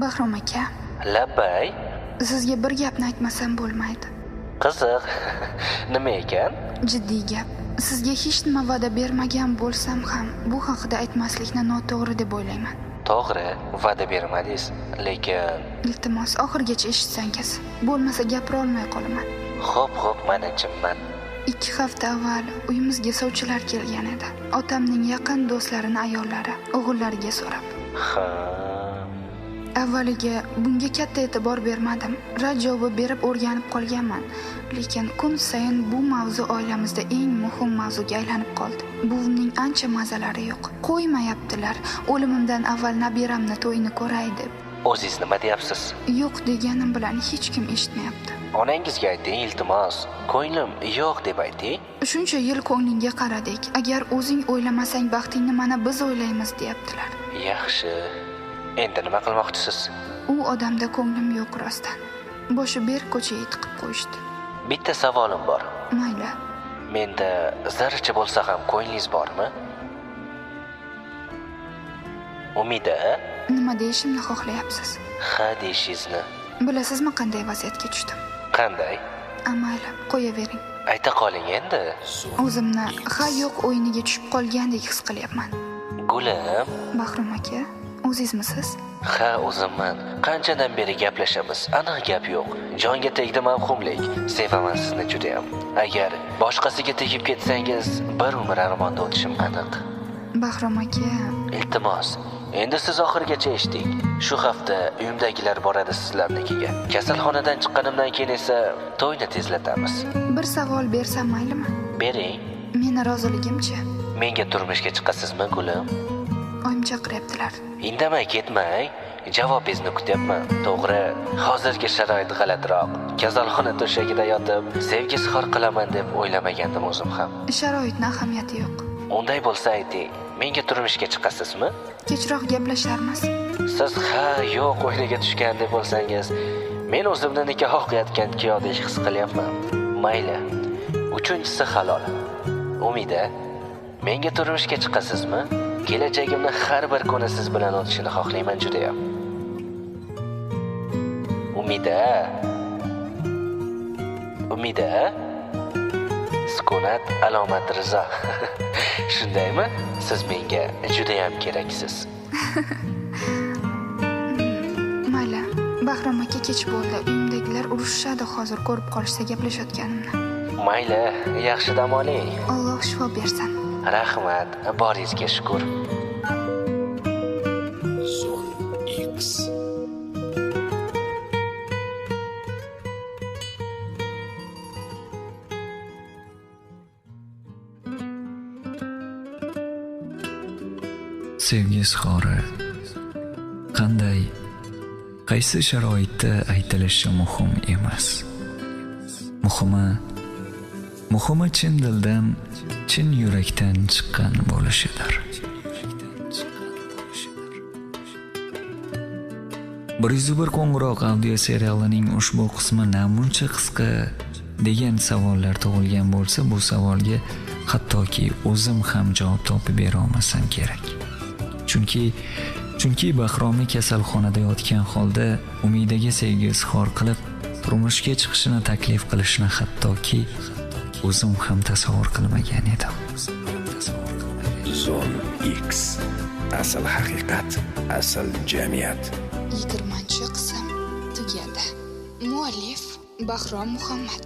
Bahrom aka, Labbay. sizga bir gapni aytmasam bo'lmaydi. Qiziq. Nima ekan? Jiddiy gap. Sizga hech nima va'da bermagan bo'lsam ham bu haqida aytmaslikni noto'g'ri deb o'ylayman. To'g'ri, va'da bermadingiz, lekin Iltimos, oxirigacha eshitsangiz. Bo'lmasa gapira olmay qolaman. Xo'p, mana jimman. 2 hafta avval uyimizga sovchilar kelgan edi. Otamning yaqin do'stlarini ayollari, o'g'illariga so'rab. Ha. Avvaliga bunga katta e'tibor bermadim. Rad javobi berib o'rganib qolganman. Lekin kun sayin bu mavzu oilamizda eng muhim mavzuga aylanib qoldi. Buvimning ancha mazalari yo'q. Qo'ymayaptilar. O'limimdan avval nabiramni to'yini ko'ray deb. O'zingiz nima deyapsiz? Yo'q deganim bilan hech kim eshitmayapti. Onangizga ayting, iltimos. Ko'nglim yo'q deb ayting. Shuncha yil ko'nglingga qaradik. Agar o'zing o'ylamasang baxtingni mana biz o'ylaymiz deyaptilar. Yaxshi. Endi nima qilmoqchisiz? U odamda ko'nglim yo'q rostdan. Boshi berk ko'chaga tiqib qo'yishdi. Bitta savolim bor. Mayli. Menda zarracha bo'lsa ham ko'nglingiz bormi? Umida? Nima deyishimni xohlayapsiz? Ha deyishingizni. Bilasizmi qanday vaziyatga tushdim? Qanday? Mayli, qo'yavering. Ayta qoling endi. O'zimni ha yo'q o'yiniga tushib qolgandek his qilyapman. Gulim. Bahrom aka, o'zingizmisiz? Ha, o'zimman. Qanchadan beri gaplashamiz, aniq gap yo'q. Jonga tegdi mavhumlik. Sevaman sizni juda ham. Agar boshqasiga tegib ketsangiz, bir umr armonda o'tishim aniq. Bahrom aka, Iltimos, endi siz oxirigacha eshiting. Shu hafta uyimdagilar boradi sizlarnikiga. Kasalxonadan chiqqanimdan keyin esa to'yni tezlatamiz. bir savol bersam maylimi? Bering. Meni roziligimcha. Menga turmushga chiqasizmi, Gulim? Oyim chaqiryaptilar. Indamay ketmang. Javobingizni kutyapman. To'g'ri, hozirgi sharoit g'alatiroq. Kasalxona to'shagida yotib, sevgi izhor qilaman deb o'ylamagandim o'zim ham. Sharoitning ahamiyati yo'q. Unday bo'lsa ayting, menga turmushga chiqasizmi? Kechroq gaplasharmiz. Siz ha yo'q o'yiniga tushgan deb bo'lsangiz, men o'zimni nikoh o'qiyotgan kuyovdek his qilyapman. Mayli. 3-si halol. Umida, menga turmushga chiqasizmi? Kelajagimni har bir kuni siz bilan o'tishini xohlayman juda ham. Umida. Sukunat alomat rizo. Shundaymi? Siz menga juda ham keraksiz. Mayli, Bahrom aka kech bo'ldi. Uyimdagilar urushishadi hozir ko'rib qolishsa gaplashayotganimni. Mayli, yaxshi dam oling. Alloh shifo bersin. Rahmat, boringizga shukr. Zon X. Sevgi izhori qanday, qaysi sharoitda aytilishi muhim emas. Muhimi chin dildan, chin yurakdan chiqqan bo'lishidir. 101 qo'ng'iroq audio serialining ushbu qismi namuncha qisqa degan savollar tug'ilgan bo'lsa, bu savolga hattoki o'zim ham javob topib bera olmasam kerak. Chunki Bahromni kasalxonada yotgan holda Umidaga sevgi izhor qilib, turmushga chiqishini taklif qilishni hattoki o'zim ham tasavvur qilmagan edim. Zon X. Asl haqiqat, asl jamiyat. 20-qism tugadi. Muallif Bahrom Muhammad.